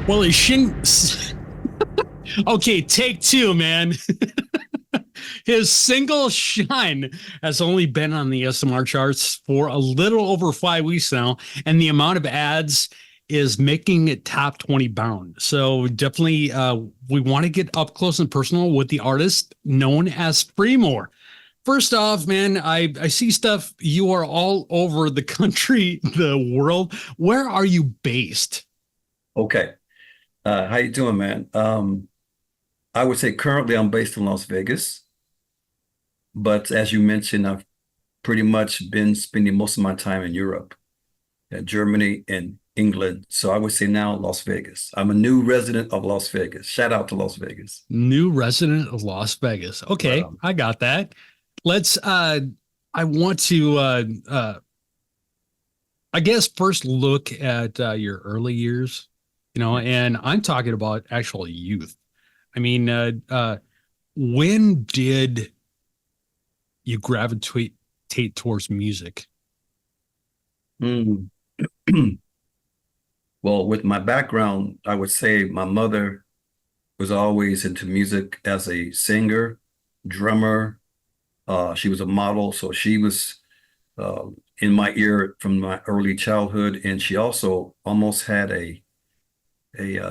Well, he shouldn't. Okay, take two, man. His single Shine has only been on the SMR charts for a little over 5 weeks now, and the amount of ads is making it top 20 bound. So definitely, we want to get up close and personal with the artist known as Freemoor. First off, man, I see stuff. You are all over the country, the world. Where are you based? Okay. How you doing, man? I would say currently I'm based in Las Vegas, but as you mentioned, I've pretty much been spending most of my time in Europe, Germany and England. So I would say now Las Vegas. I'm a new resident of Las Vegas. Shout out to Las Vegas. New resident of Las Vegas. Right Okay, on. I got that. Let's I want to I guess first look at your early years, Yes. and I'm talking about actual youth. I mean, when did you gravitate towards music? Mm. Well, with my background, I would say my mother was always into music as a singer, drummer. She was a model, so she was in my ear from my early childhood, and she also almost had a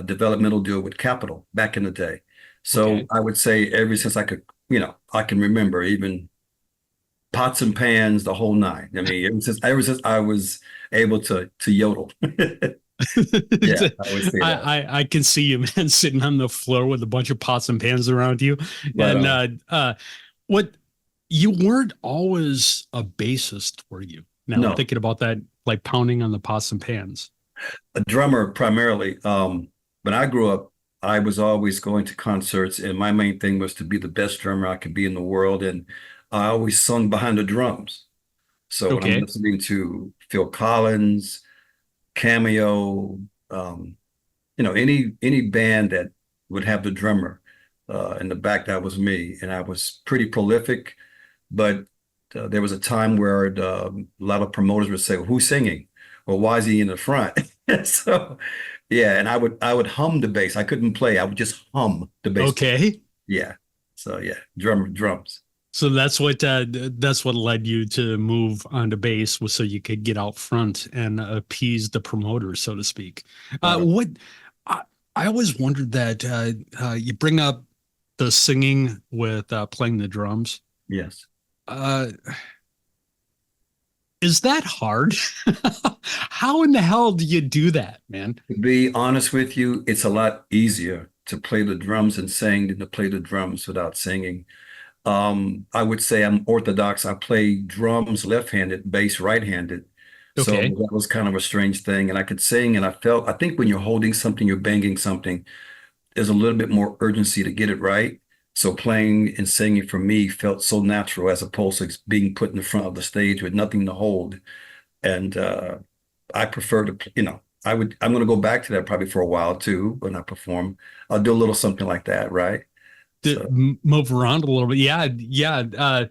developmental deal with Capitol back in the day. So Okay. I would say ever since I can remember, even pots and pans, the whole nine. I mean, ever since I was able to yodel. Yeah, I would say that. I can see you, man, sitting on the floor with a bunch of pots and pans around you, Right and on. what you weren't always a bassist, were you? Now No, thinking about that, like pounding on the pots and pans. a drummer primarily. When I grew up, I was always going to concerts, and my main thing was to be the best drummer I could be in the world. And I always sung behind the drums. So when I'm Okay. listening to Phil Collins, Cameo, um, any band that would have the drummer in the back, that was me. And I was pretty prolific, but there was a time where a lot of promoters would say, well, "Who's singing? Or why is he in the front?" So yeah, and I would hum the bass. I couldn't play. I would just hum the bass. Okay. Yeah. So yeah, drums. So that's what led you to move onto bass was so you could get out front and appease the promoters, so to speak. Right on. What I, I always wondered that you bring up the singing with playing the drums. Yes. Uh, is that hard? How in the hell do you do that, man? To be honest with you, it's a lot easier to play the drums and sing than to play the drums without singing. I would say I'm orthodox. I play drums left-handed, bass right-handed. So Okay. that was kind of a strange thing. And I could sing, and I think when you're holding something, you're banging something, there's a little bit more urgency to get it right. So playing and singing for me felt so natural as opposed to being put in the front of the stage with nothing to hold. And I prefer to, I'm going to go back to that probably for a while too when I perform. I'll do a little something like that, right? To So, move around a little bit. Yeah, yeah.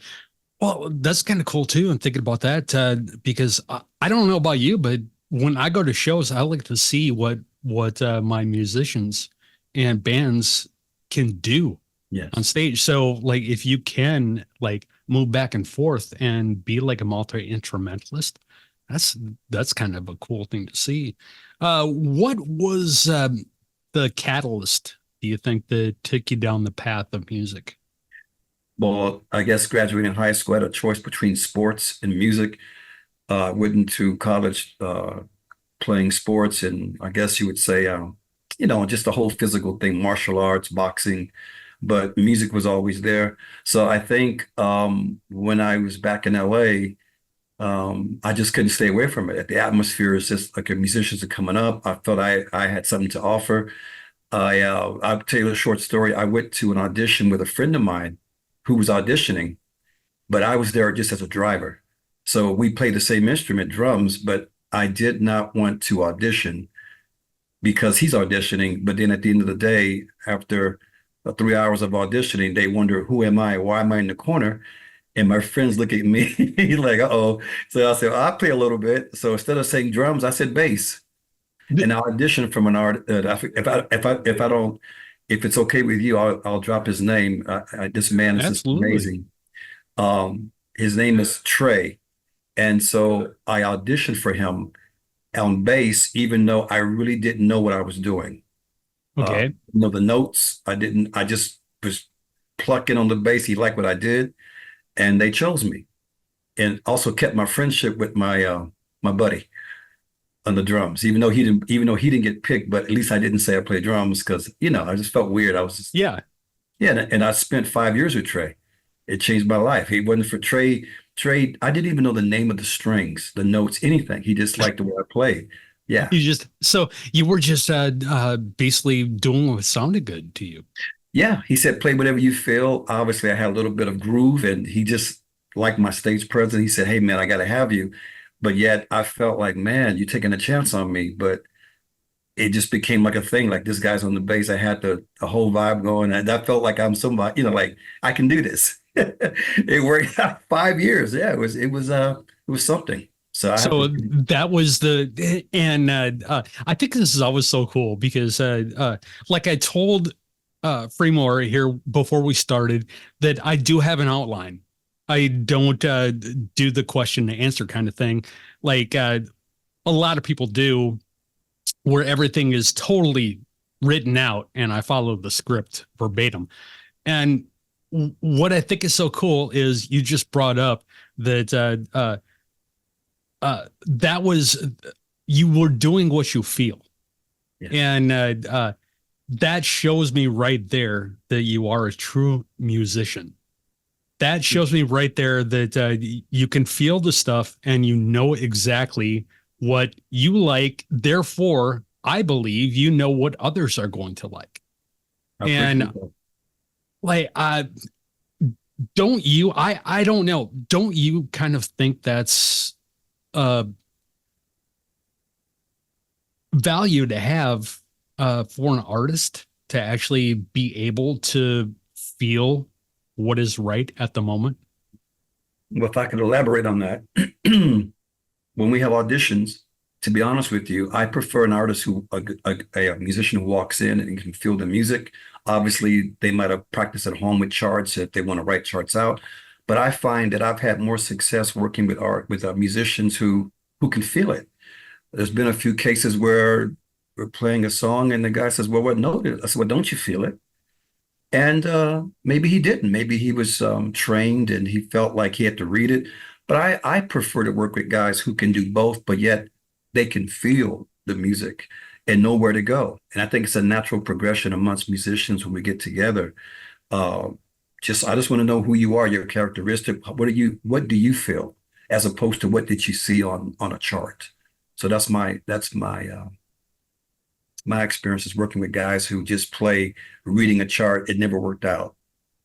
Well, that's kind of cool too. I'm thinking about that because I don't know about you, but when I go to shows, I like to see what my musicians and bands can do on yes. stage. So, like, if you can like move back and forth and be like a multi instrumentalist, that's that's kind of a cool thing to see. What was the catalyst? Do you think that took you down the path of music? Well, I guess graduating high school, I had a choice between sports and music. I went into college playing sports, and I guess you would say, just the whole physical thing, martial arts, boxing, but music was always there. So I think when I was back in LA, I just couldn't stay away from it. The atmosphere is just like musicians are coming up. I felt I had something to offer. I'll tell you a short story. I went to an audition with a friend of mine who was auditioning, but I was there just as a driver. So we played the same instrument, drums, but I did not want to audition because he's auditioning. But then at the end of the day, after 3 hours of auditioning, they wonder, who am I? Why am I in the corner? And my friends look at me like, uh-oh. So I said, I play a little bit. So instead of saying drums, I said bass. an audition from an art. If it's okay with you, I'll drop his name. This man is just Absolutely. amazing. His name is Trey, and so I auditioned for him on bass, even though I really didn't know what I was doing. Okay. The notes I didn't. I just was plucking on the bass. He liked what I did, and they chose me, and also kept my friendship with my buddy on the drums, even though he didn't get picked, but at least I didn't say I play drums because, I just felt weird. I was just, Yeah. yeah. And I spent 5 years with Trey. It changed my life. He wasn't for Trey, I didn't even know the name of the strings, the notes, anything. He just liked the way I played. Yeah. You just so you were just basically doing what sounded good to you. Yeah. He said, play whatever you feel. Obviously, I had a little bit of groove and he just liked my stage presence. He said, hey, man, I got to have you. But yet I felt like, man, you're taking a chance on me. But it just became like a thing. Like this guy's on the bass. I had the whole vibe going. And I felt like I'm somebody, like I can do this. It worked out 5 years. Yeah, it was something. So I have So to. that was and I think this is always so cool because, like I told Freemoor here before we started, that I do have an outline. I don't do the question and answer kind of thing like a lot of people do, where everything is totally written out and I follow the script verbatim. And what I think is so cool is you just brought up that that was you were doing what you feel, Yeah. and that shows me right there that you are a true musician. That shows me right there that you can feel the stuff and you know exactly what you like. Therefore, I believe you know what others are going to like. I And appreciate that. like, don't you? I don't know. Don't you kind of think that's uh value to have for an artist to actually be able to feel what is right at the moment? Well, if I could elaborate on that, when we have auditions, to be honest with you, I prefer an artist a musician who walks in and can feel the music. Obviously, they might have practiced at home with charts if they want to write charts out. But I find that I've had more success working with musicians who can feel it. There's been a few cases where we're playing a song and the guy says, "Well, what note is it?" I said, "Well, don't you feel it?" And maybe he didn't. Maybe he was trained and he felt like he had to read it. But I prefer to work with guys who can do both, but yet they can feel the music and know where to go. And I think it's a natural progression amongst musicians when we get together. Uh, I just want to know who you are, your characteristic. What do you feel, as opposed to what did you see on a chart? So that's my experience is working with guys who just play reading a chart. It never worked out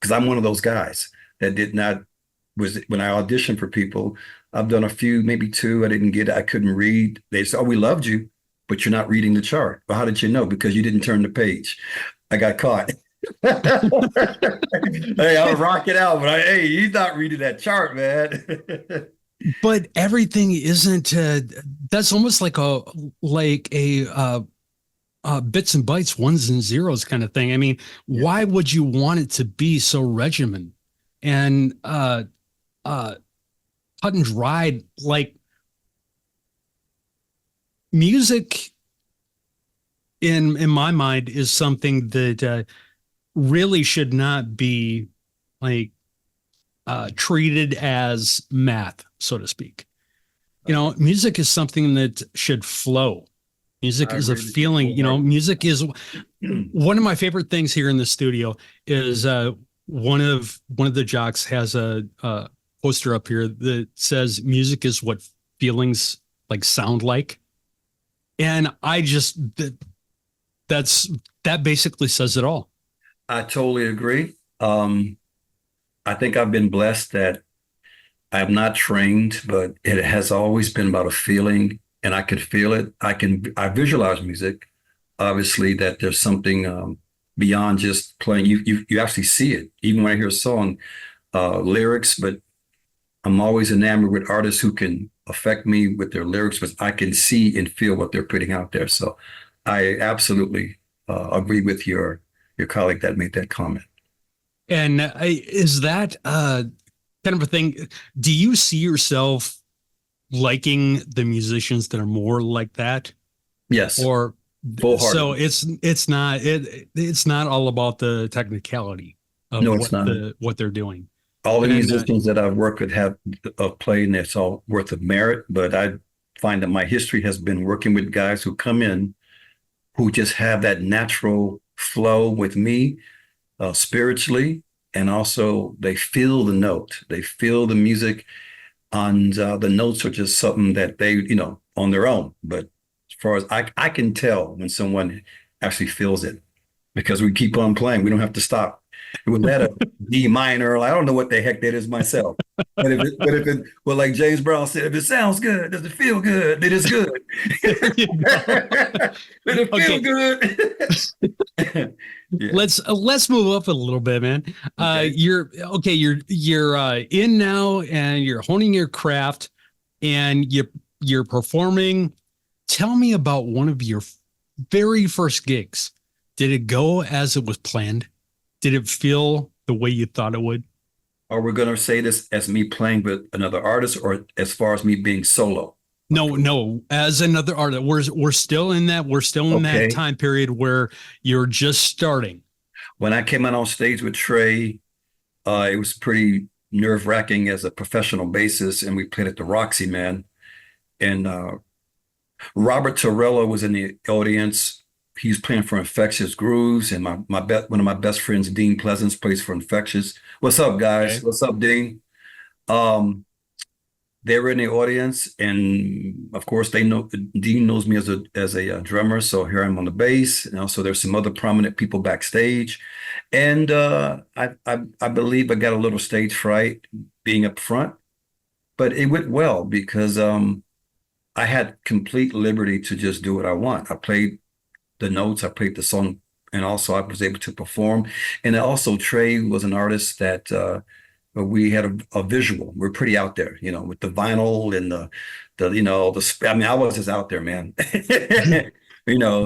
because I'm one of those guys that did not was when I auditioned for people. I've done a few, maybe two. I didn't get it. I couldn't read. They said, "Oh, we loved you, but you're not reading the chart." Well, how did you know? Because you didn't turn the page. I got caught. Hey, I was rocking out, but hey, he's not reading that chart, man. But everything isn't. That's almost like a bits and bytes, ones and zeros kind of thing. I mean, Yeah, why would you want it to be so regimented and uh, cut and dried? Like music, in my mind, is something that really should not be like treated as math, so to speak. You know, music is something that should flow. Music I is a agree with you feeling. You know, wholeheartedly. music is one of my favorite things here in the studio. Is one of the jocks has a poster up here that says music is what feelings like sound like, and I just that's that basically says it all. I totally agree. I think I've been blessed that I'm not trained, but it has always been about a feeling, and I could feel it. I visualize music, obviously, that there's something beyond just playing. You actually see it, even when I hear a song, lyrics. But I'm always enamored with artists who can affect me with their lyrics, but I can see and feel what they're putting out there. So I absolutely agree with your colleague that made that comment. And is that kind of a thing? Do you see yourself liking the musicians that are more like that, Yes, or so full-heartedly. it's not all about the technicality of No, it's not. what they're doing. All the And musicians that I've worked with have played, and it's all worth of merit. But I find that my history has been working with guys who come in who just have that natural flow with me spiritually, and also they feel the note, they feel the music, and the notes are just something that they, on their own. But as far as I can tell when someone actually feels it because we keep on playing. We don't have to stop. It was that a D minor. I don't know what the heck that is myself. Well, like James Brown said, if it sounds good, does it feel good? Then it's good. there you go. Did it feel Okay, good? Yeah. let's move up a little bit, man. Okay. You're in now, and you're honing your craft, and you're performing. Tell me about one of your very first gigs. Did it go as it was planned? Did it feel the way you thought it would? Are we going to say this as me playing with another artist or as far as me being solo? No, no. As another artist, we're still in that. We're still in that Okay. time period where you're just starting. When I came out on stage with Trey, it was pretty nerve-wracking as a professional basis, and we played at the Roxy, man. And Robert Torello was in the audience. He's playing for Infectious Grooves, and one of my best friends, Dean Pleasance, plays for Infectious. What's up, guys? Okay. What's up, Dean? Um, they were in the audience, and of course, they know Dean knows me as a drummer. So here I'm on the bass, and also there's some other prominent people backstage, and I believe I got a little stage fright being up front, but it went well because I had complete liberty to just do what I want. I played the notes, I played the song, and also I was able to perform. And also Trey was an artist that we had a visual. We're pretty out there, with the vinyl and I mean, I was just out there, man.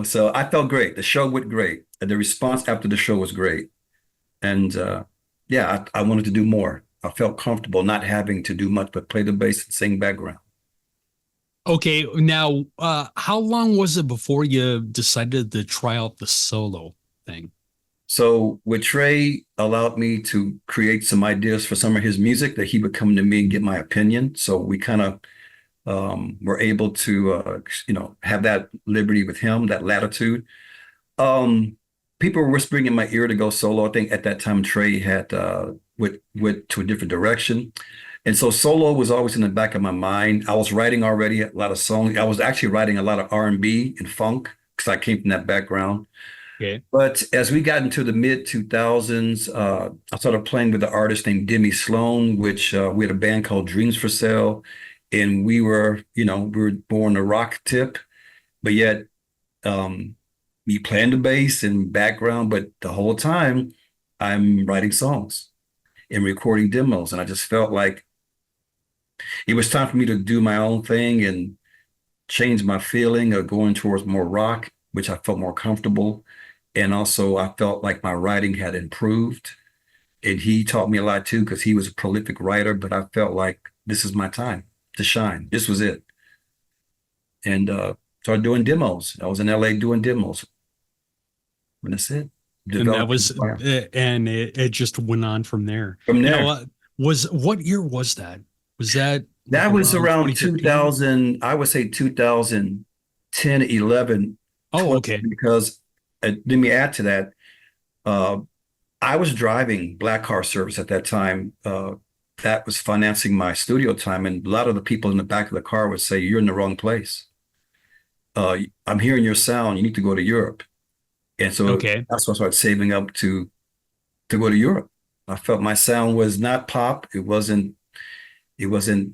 So I felt great. The show went great. And the response after the show was great. And yeah, I wanted to do more. I felt comfortable not having to do much but play the bass and sing background. Okay. Now, how long was it before you decided to try out the solo thing? So with Trey allowed me to create some ideas for some of his music that he would come to me and get my opinion. So we kind of were able to have that liberty with him, that latitude. Um, People were whispering in my ear to go solo. I think at that time Trey had went to a different direction. And so solo was always in the back of my mind. I was writing already a lot of songs. I was actually writing a lot of R&B and funk because I came from that background. Okay. But as we got into the mid 2000s, I started playing with an artist named Demi Sloan, which we had a band called Dreams for Sale. And we were born a rock tip, but yet me playing the bass and background, but the whole time I'm writing songs and recording demos. And I just felt like it was time for me to do my own thing and change my feeling of going towards more rock, which I felt more comfortable. And also, I felt like my writing had improved. And he taught me a lot too, because he was a prolific writer. But I felt like this is my time to shine. This was it. And started doing demos. I was in LA doing demos. And that's it. And that Developing was, and it just went on from there. from Now, there. what year was that? Was that like That was around around 2015? 2000, I would say 2010, 11, Oh, 12, okay. because let me add to that. Uh, I was driving black car service at that time. That was financing my studio time. And a lot of the people in the back of the car would say, "You're in the wrong place. I'm hearing your sound. You need to go to Europe." And so Okay. that's why I started saving up to go to Europe. I felt my sound was not pop. It wasn't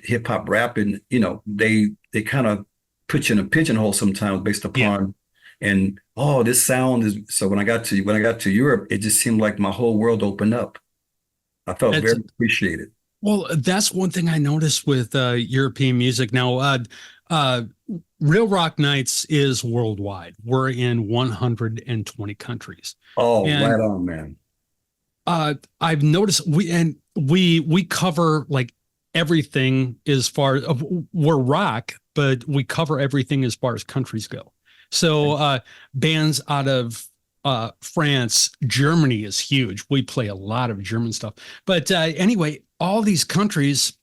hip hop rap. And, they kind of put you in a pigeonhole sometimes based Yeah. upon, and oh, this sound is, so when I got to Europe, it just seemed like my whole world opened up. I felt That's very appreciated. Well, that's one thing I noticed with European music. Now, uh, Real Rock Nights is worldwide. We're in 120 countries, Oh, and right on, man. I've noticed we cover like everything as far we're rock, but we cover everything as far as countries go. So bands out of France, Germany is huge. We play a lot of German stuff. But anyway, all these countries,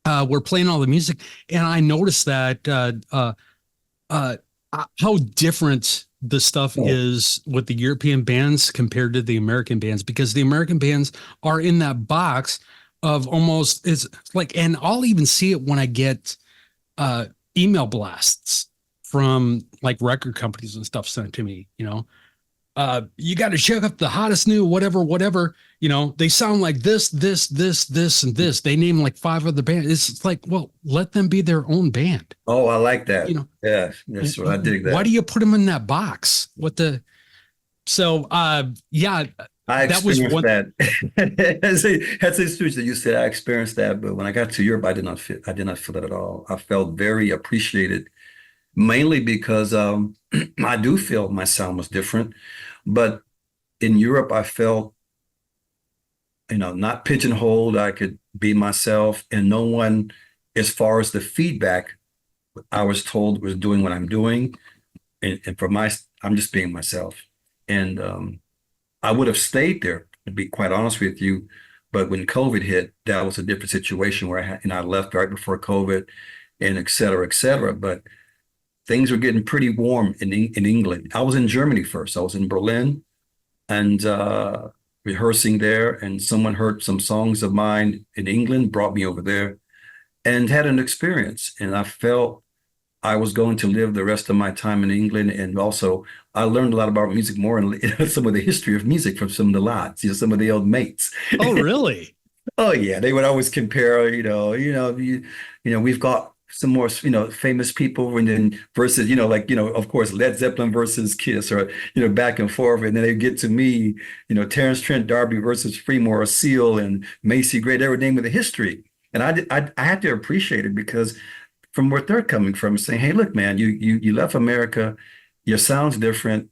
we're playing all the music, and I noticed that uh, how different the stuff Oh, is with the European bands compared to the American bands, because the American bands are in that box of almost, it's like, and I'll even see it when I get uh email blasts from like record companies and stuff sent to me, you got to check out the hottest new whatever, whatever. They sound like this, and this. They name like five other bands. It's like, well, let them be their own band. oh, I like You that. know, Yeah, yes, I dig why that. do you put them in that box? What the? So, yeah, I that was experienced one. that as a student that you said I experienced that, but when I got to Europe, I did not feel that at all. I felt very appreciated, mainly because I do feel my sound was different. But in Europe, I felt, not pigeonholed. I could be myself, and no one, as far as the feedback, I was told was doing what I'm doing, and I'm just being myself. And I would have stayed there, to be quite honest with you. But when COVID hit, that was a different situation where I left right before COVID and et cetera, et cetera. But things were getting pretty warm in England. I was in Germany first. I was in Berlin and rehearsing there. And someone heard some songs of mine in England, brought me over there and had an experience. And I felt I was going to live the rest of my time in England. And also, I learned a lot about music more and some of the history of music from some of the lads, some of the old mates. Oh, really? Oh yeah, they would always compare, we've got some more, famous people and then versus, like, of course, Led Zeppelin versus Kiss or, back and forth. And then they get to me, Terrence Trent D'Arby versus Freemoor or Seal and Macy Gray, they were named with the history. And I had to appreciate it because from where they're coming from, saying, "Hey, look, man, you left America, your sound's different."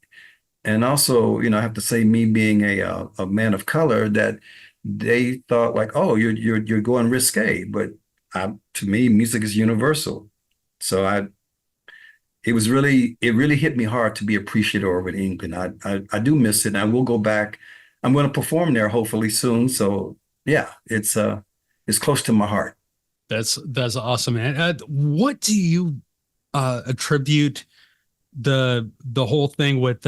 And also, I have to say, me being a man of color, that they thought like, "Oh, you're going risque," but to me, music is universal. So it really hit me hard to be appreciative over in England. I do miss it, and I will go back. I'm going to perform there hopefully soon. So yeah, it's close to my heart. That's awesome, man. What do you attribute the whole thing with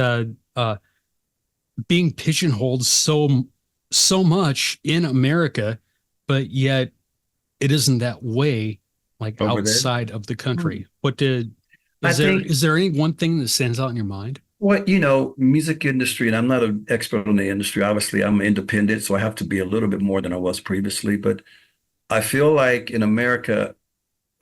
being pigeonholed so much in America, but yet it isn't that way like Over there. outside of the Hmm. country? What did I think is there any one thing that stands out in your mind? what, music industry, and I'm not an expert on the industry. Obviously, I'm independent, so I have to be a little bit more than I was previously. But I feel like in America,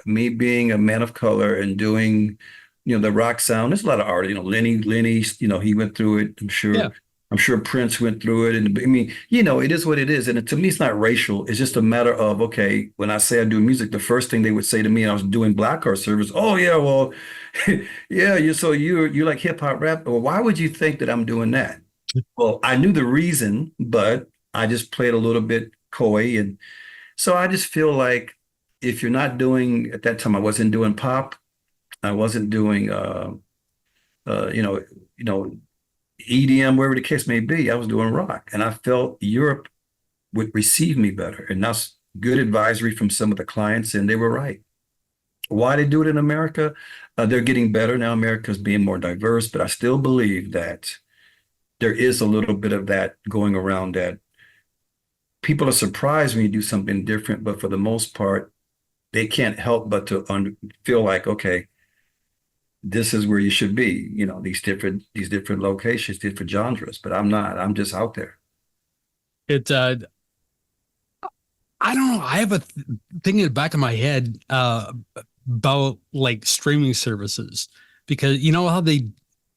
me being a man of color and doing, the rock sound, there's a lot of art, Lenny, he went through it. Yeah. I'm sure Prince went through it. And I mean, it is what it is. And to me, it's not racial. It's just a matter of, okay, when I say I do music, the first thing they would say to me, and I was doing Black Card Service, oh yeah, well, yeah, you're like hip hop rap. Well, why would you think that I'm doing that? Well, I knew the reason, but I just played a little bit coy. And so I just feel like if you're not doing, at that time, I wasn't doing pop. I wasn't doing uh, you know, you know, EDM, wherever the case may be. I was doing rock, and I felt Europe would receive me better. And that's good advisory from some of the clients, and they were right. Why they do it in America? They're getting better now. America's being more diverse, but I still believe that there is a little bit of that going around, that people are surprised when you do something different, but for the most part, they can't help but to feel like, okay, this is where you should be, these different locations, different genres, but I'm not. I'm just out there. It I don't know. I have a thing in the back of my head about like streaming services, because you know how they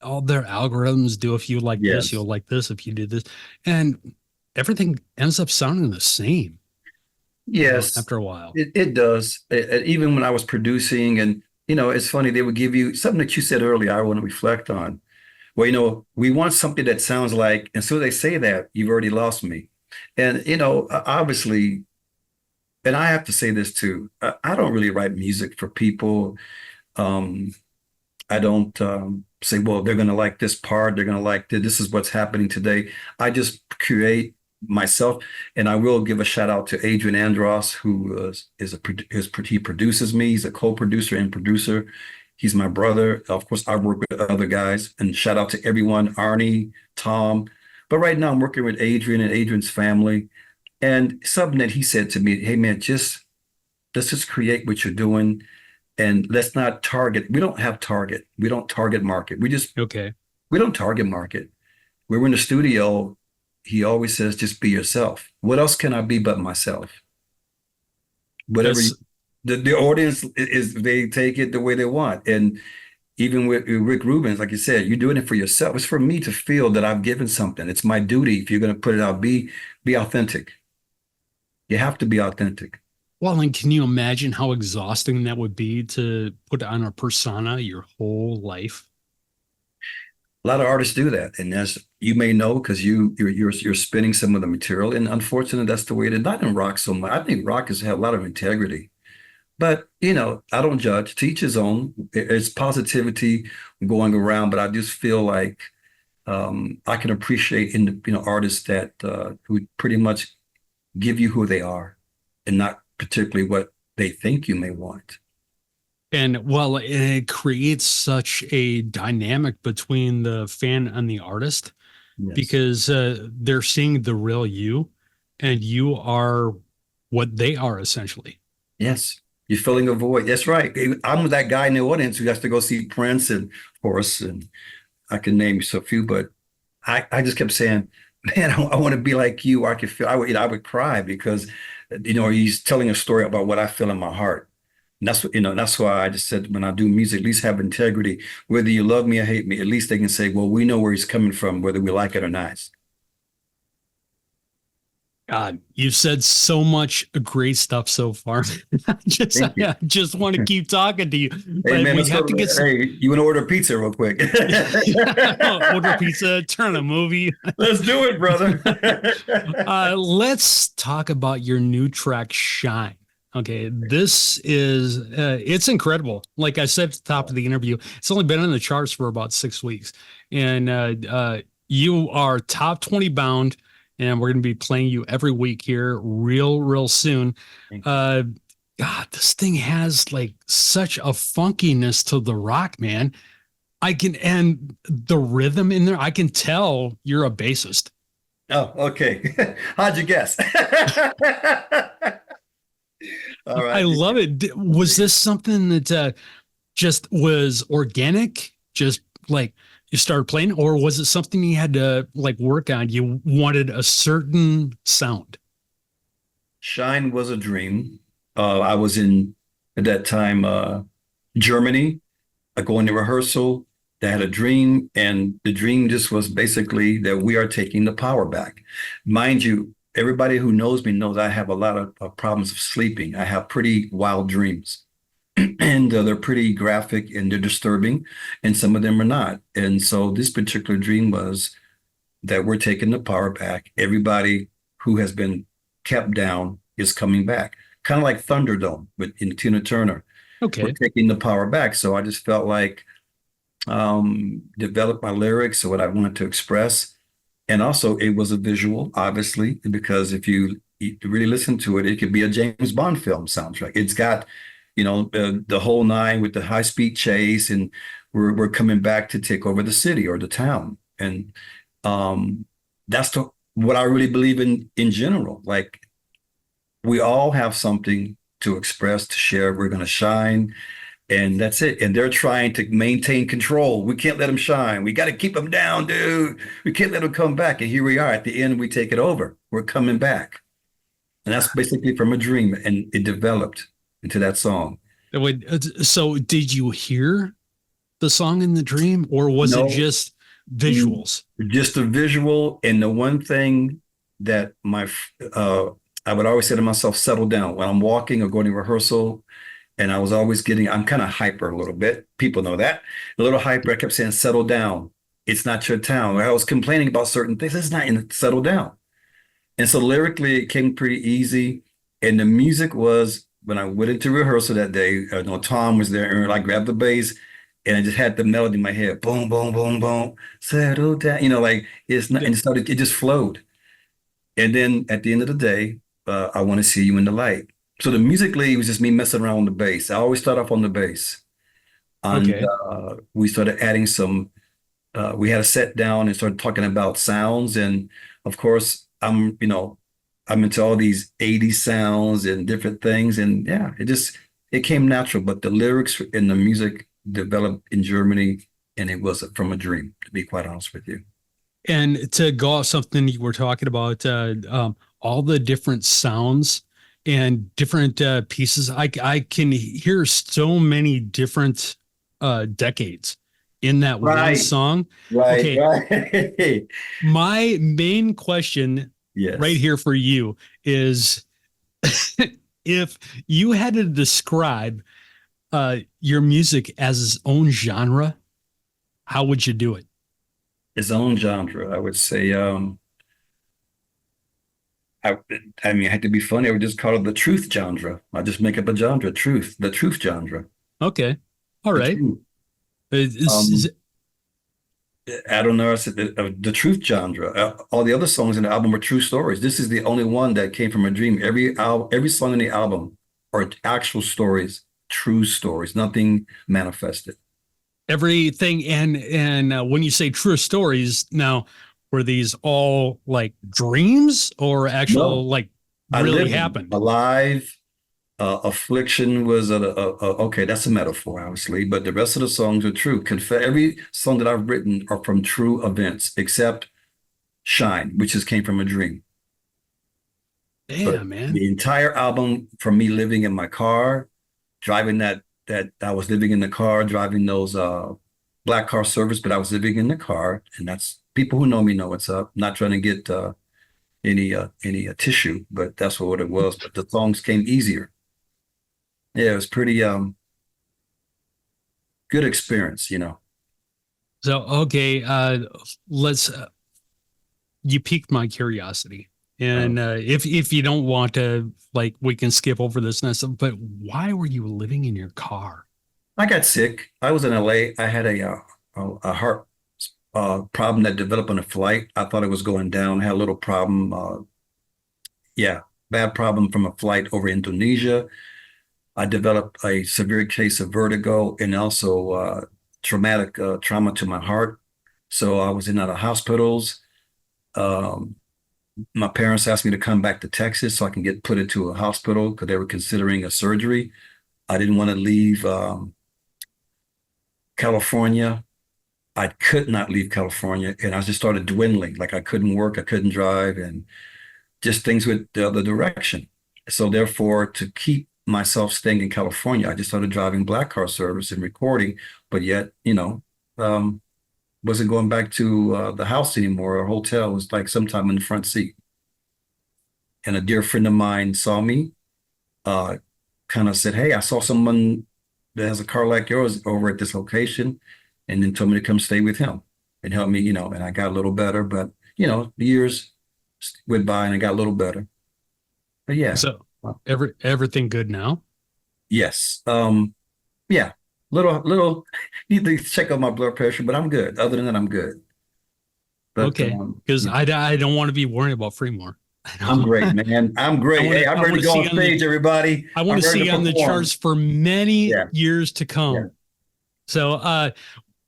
all their algorithms do, if you like this, Yes. you'll like this if you do this, and everything ends up sounding the same. Yes, after a while. it does. Even when I was producing, and it's funny, they would give you something that you said earlier, I want to reflect on. Well, we want something that sounds like, and so they say that, you've already lost me. And, obviously, and I have to say this too, I don't really write music for people. Um, I don't say, well, they're going to like this part. They're going to like this is what's happening today. I just create myself, and I will give a shout out to Adrian Andros, who he produces me. He's a co-producer and producer. He's my brother. Of course, I work with other guys, and shout out to everyone, Arnie, Tom. But right now, I'm working with Adrian and Adrian's family, and something that he said to me, "Hey man, let's just create what you're doing." And let's not target. We don't have target. We don't target market. Okay. We don't target market. When we're in the studio, he always says, just be yourself. What else can I be but myself? Whatever That's the audience is, they take it the way they want. And even with Rick Rubin's, like you said, you're doing it for yourself. It's for me to feel that I've given something. It's my duty. If you're going to put it out, be authentic. You have to be authentic. well, and can you imagine how exhausting that would be to put on a persona your whole life? A lot of artists do that, and as you may know, because you're spinning some of the material, and unfortunately, that's the way it is. Not in rock so much. I think rock has had a lot of integrity, but I don't judge. To each his own. It's positivity going around, but I just feel like I can appreciate in the artists that who pretty much give you who they are, and not particularly what they think you may want. And well, it creates such a dynamic between the fan and the artist Yes. because they're seeing the real you and you are what they are essentially. Yes. You're filling a void. That's right. I'm that guy in the audience who has to go see Prince and of course, and I can name so few, but I just kept saying, man, I want to be like you. I could feel, I would cry because, he's telling a story about what I feel in my heart. And that's what, that's why I just said, when I do music, at least have integrity. Whether you love me or hate me, at least they can say, well, we know where he's coming from, whether we like it or not. God, you've said so much great stuff so far. Thank you. I just want to keep talking to you, Hey, but man, we let's go have to get to, some hey, you want to order pizza real quick? order pizza, turn a movie. Let's do it, brother. Let's talk about your new track, Shine. Okay, this is it's incredible. Like I said at the top of the interview, it's only been on the charts for about 6 weeks, and you are top 20 bound, and we're going to be playing you every week here, real soon. Thank you. Uh, God, this thing has like such a funkiness to the rock, man. And the rhythm in there, I can tell you're a bassist. Oh, okay. How'd you guess? All I right. love it. Was this something that just was organic? Just like you started playing, or was it something you had to like work on? You wanted a certain sound. Shine was a dream. I was in at that time Germany. I go into rehearsal. They had a dream, and the dream just was basically that we are taking the power back. Mind you, everybody who knows me knows I have a lot of problems of sleeping. I have pretty wild dreams, and they're pretty graphic and they're disturbing, and some of them are not. And so this particular dream was that we're taking the power back. Everybody who has been kept down is coming back, kind of like Thunderdome with in Tina Turner. We're Okay. taking the power back. So I just felt like develop my lyrics or what I wanted to express. And also it was a visual, obviously, because if you really listen to it, it could be a James Bond film soundtrack. It's got, the whole nine with the high speed chase, and we're coming back to take over the city or the town. And that's what I really believe in general. Like we all have something to express, to share. We're going to shine. And that's it. And they're trying to maintain control. We can't let them shine. We got to keep them down, dude. We can't let them come back. And here we are. At the end, we take it over. We're coming back. And that's basically from a dream. And it developed into that song. So did you hear the song in the dream, or was it No, just mm, visuals? just a visual. And the one thing that I would always say to myself, settle down when I'm walking or going to rehearsal. And I was always I'm kind of hyper a little bit. People know that. A little hyper. I kept saying, settle down. It's not your town. I was complaining about certain things. It's not in settle down. And so lyrically, it came pretty easy. And the music was when I went into rehearsal that day, Tom was there and I grabbed the bass and I just had the melody in my head. Boom, boom, boom, boom. Settle down. Like it's not, and it just flowed. And then at the end of the day, I want to see you in the light. So the musically, it was just me messing around on the bass. I always start off on the bass. And Okay. we started adding we had a set down and started talking about sounds. And of course, I'm into all these 80s sounds and different things. And yeah, it came natural. But the lyrics and the music developed in Germany, and it was from a dream, to be quite honest with you. And to go off something you were talking about, all the different sounds and different pieces, I can hear so many different decades in that one Right, song. right, Okay, right. my main question right Yes. here for you is if you had to describe your music as its own genre, how would you do it? His own genre, I would say. I, I mean, I had to be funny. I would just call it the truth genre. I just make up a genre, the truth genre, Okay, all the right. truth. Is Um, I don't know. I said the truth genre. All the other songs in the album are true stories. This is the only one that came from a dream. Every song in the album are actual stories, true stories, nothing manifested. everything and when you say true stories now, were these all like dreams or actual No, like I really lived them happened? alive. Affliction was okay. That's a metaphor, obviously, but the rest of the songs are true. Every song that I've written are from true events, except "Shine," which just came from a dream. But Damn, man. the entire album, from me living in my car, driving that I was living in the car, driving those black car service, but I was living in the car, and that's people who know me know what's up. Not trying to get any tissue, but that's what it was. But the songs came easier. Yeah, it was pretty good experience. So okay, let's you piqued my curiosity. Uh, And if you don't want to, like, we can skip over this and stuff, but why were you living in your car? I got sick. I was in LA. I had a heart problem that developed on a flight. I thought it was going down. I had a little problem. Yeah, bad problem from a flight over Indonesia. I developed a severe case of vertigo and also traumatic trauma to my heart. So I was in and out of hospitals. Um, my parents asked me to come back to Texas so I can get put into a hospital because they were considering a surgery. I didn't want to leave California. I could not leave California, and I just started dwindling. Like I couldn't work, I couldn't drive, and just things with the other direction. So therefore, to keep myself staying in California, I just started driving black car service and recording, but yet, um, wasn't going back to the house anymore or hotel. It was like sometime in the front seat. And a dear friend of mine saw me, uh, kind of said, "Hey, I saw someone that has a car like yours over at this location," and then told me to come stay with him and help me, and I got a little better, but the years went by and I got a little better. But yeah, So well, everything good now? yes. Yeah, little need to check out my blood pressure, but I'm good. Other than that, I'm good. But Okay, because yeah, I don't want to be worried about Freemoor. I I'm great, don't. man. I'm great. Hey, I'm I ready want to to go see on you on the stage, everybody. I want I'm to see ready you to on the perform. charts for many Yeah, years to yeah. come. So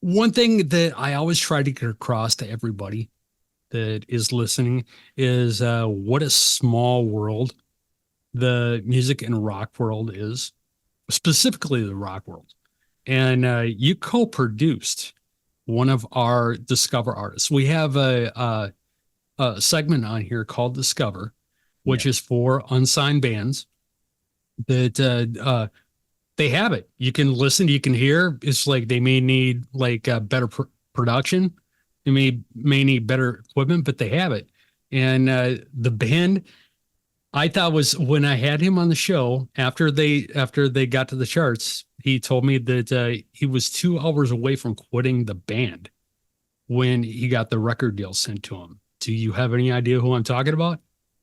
one thing that I always try to get across to everybody that is listening is what a small world the music and rock world is, specifically the rock world. And you co-produced one of our Discover artists. We have a segment on here called Discover, Yeah. which is for unsigned bands that they have it. You can listen, you can hear. It's like they may need like better production, they may need better equipment, but they have it. And the band, I thought was when I had him on the show after they got to the charts, he told me that he was 2 hours away from quitting the band when he got the record deal sent to him. Do you have any idea who I'm talking about?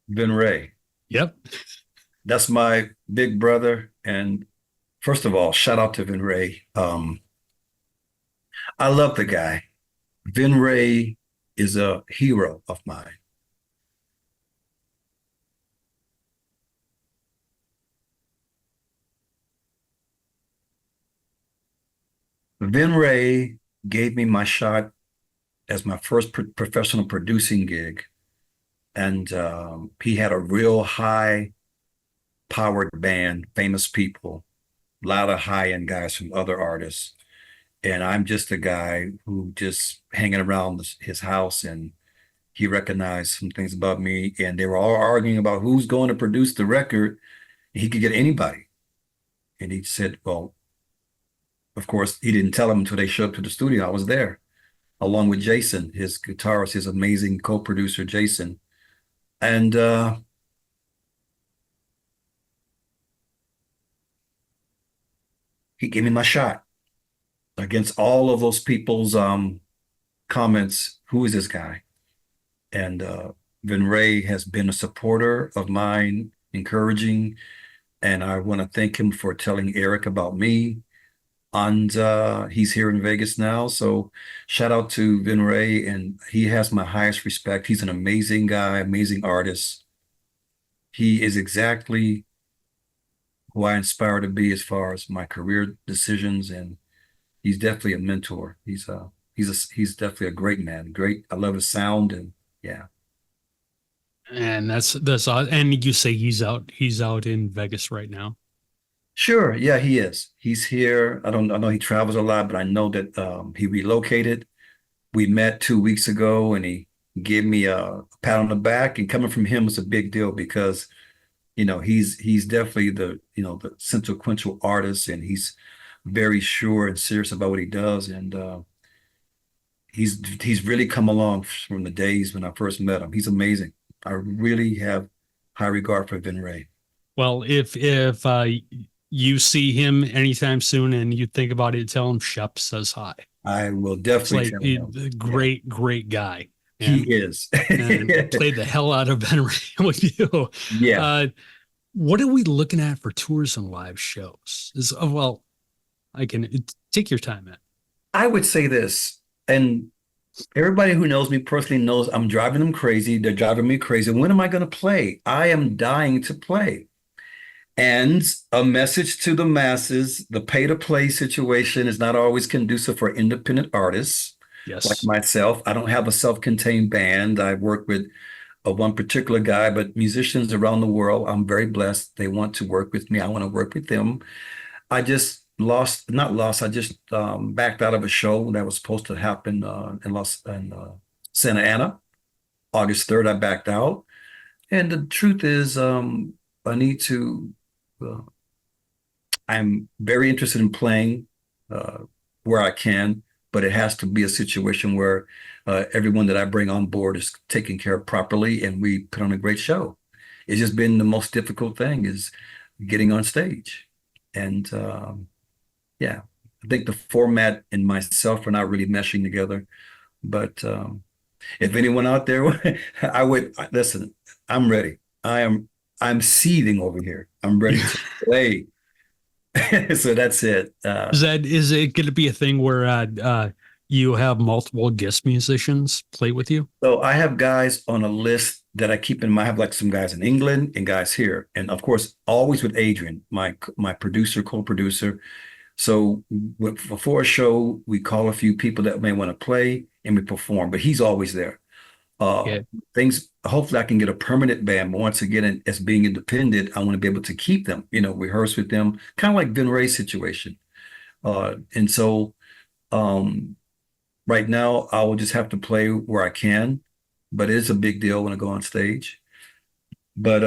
Vin Ray. Yep. That's my big brother. And first of all, shout out to Vin Ray. I love the guy. Vin Ray is a hero of mine. Vin Ray gave me my shot as my first professional producing gig. And he had a real high powered band, famous people, a lot of high end guys from other artists. And I'm just a guy who just hanging around his house, and he recognized some things about me. And they were all arguing about who's going to produce the record. He could get anybody. And he said, well, of course, he didn't tell them until they showed up to the studio. I was there along with Jason, his guitarist, his amazing co-producer, Jason. And he gave me my shot against all of those people's comments. Who is this guy? And Vin Ray has been a supporter of mine, encouraging, and I want to thank him for telling Eric about me. And he's here in Vegas now. So shout out to Vin Ray, and he has my highest respect. He's an amazing guy, amazing artist. He is exactly who I inspire to be as far as my career decisions, and he's definitely a mentor. He's definitely a great man. Great. I love his sound, and yeah. And that's odd. And you say he's out in Vegas right now. Sure. Yeah, he is. He's here. I know he travels a lot, but I know that he relocated. We met 2 weeks ago, and he gave me a pat on the back, and coming from him was a big deal because, he's definitely the consequential artist, and he's very sure and serious about what he does. And he's really come along from the days when I first met him. He's amazing. I really have high regard for Vin Ray. Well, if you see him anytime soon and you think about it, tell him Shep says hi. I will It's definitely like tell a him. Yeah, great guy, he and is. played the hell out of Ben Ray with you. Yeah, Uh, what are we looking at for tours and live shows? Well, I can take your time, man. I would say this, and everybody who knows me personally knows I'm driving them crazy. They're driving me crazy. When am I going to play? I am dying to play. And a message to the masses, the pay to play situation is not always conducive for independent artists like Yes. myself. I don't have a self-contained band. I work with one particular guy, but musicians around the world, I'm very blessed. They want to work with me. I want to work with them. I just not lost. I just backed out of a show that was supposed to happen in Santa Ana, August 3rd. I backed out, and the truth is, I need to. Uh, I'm very interested in playing uh, where I can, but it has to be a situation where everyone that I bring on board is taken care of properly, and we put on a great show. It's just been the most difficult thing is getting on stage, and yeah, I think the format and myself are not really meshing together. But if anyone out there, I would listen. I'm ready. I'm seething over here. I'm ready to play. So that's it. Is it going to be a thing where you have multiple guest musicians play with you? So I have guys on a list that I keep in mind. I have like some guys in England and guys here, and of course, always with Adrian, my producer, co-producer. So before a show, we call a few people that may want to play and we perform, but he's always there. Uh, Yeah. things, hopefully I can get a permanent band, but once again, as being independent, I want to be able to keep them, rehearse with them, kind of like Vin Ray's situation. And so um, right now I will just have to play where I can, but it is a big deal when I go on stage. But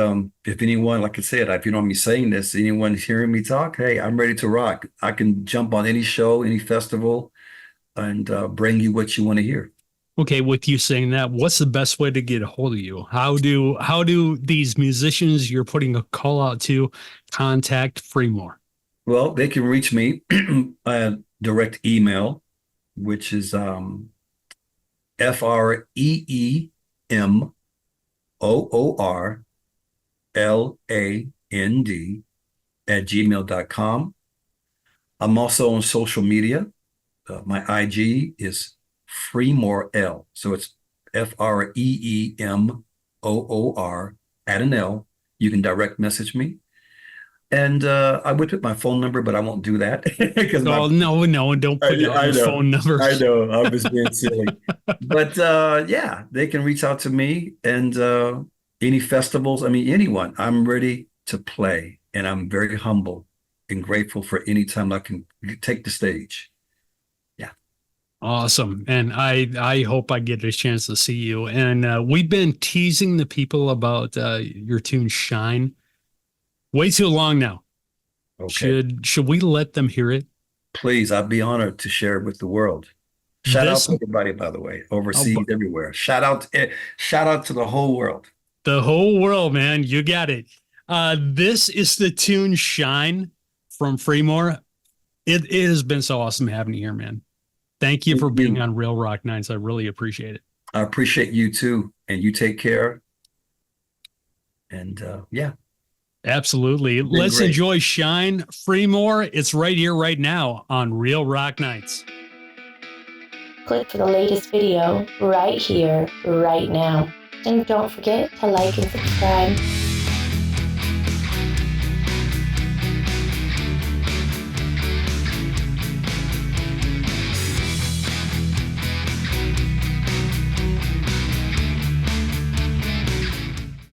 if anyone, like I said, if you don't want me saying this, anyone hearing me talk, hey, I'm ready to rock. I can jump on any show, any festival, and bring you what you want to hear. Okay, with you saying that, what's the best way to get a hold of you? How do these musicians you're putting a call out to contact Freemoor? Well, they can reach me direct email, which is FREEMOORLAND at gmail.com. I'm also on social media. My IG is Freemoor L. So it's FREEMOOR at an L. You can direct message me. And I would put my phone number, but I won't do that because Oh no, no, don't put out I your know, phone number. I know, I was being silly. But yeah, they can reach out to me and any festivals, I mean, anyone. I'm ready to play, and I'm very humble and grateful for any time I can take the stage. Yeah. Awesome. And I hope I get a chance to see you. And we've been teasing the people about your tune Shine way too long now. Okay. Should we let them hear it? Please, I'd be honored to share it with the world. Shout out This to everybody, by the way, oh, overseas, everywhere. Shout out to the whole world. the whole world, man. You got it. This is the tune Shine from Freemoor. It has been so awesome having you here, man. Thank you Thank for being you. on Real Rock Nights. I really appreciate it. I appreciate you too, and you take care. And yeah, Absolutely. been Let's great. enjoy Shine Freemoor. It's right here, right now on Real Rock Nights. Click for the latest video right here, right now. And don't forget to like and subscribe.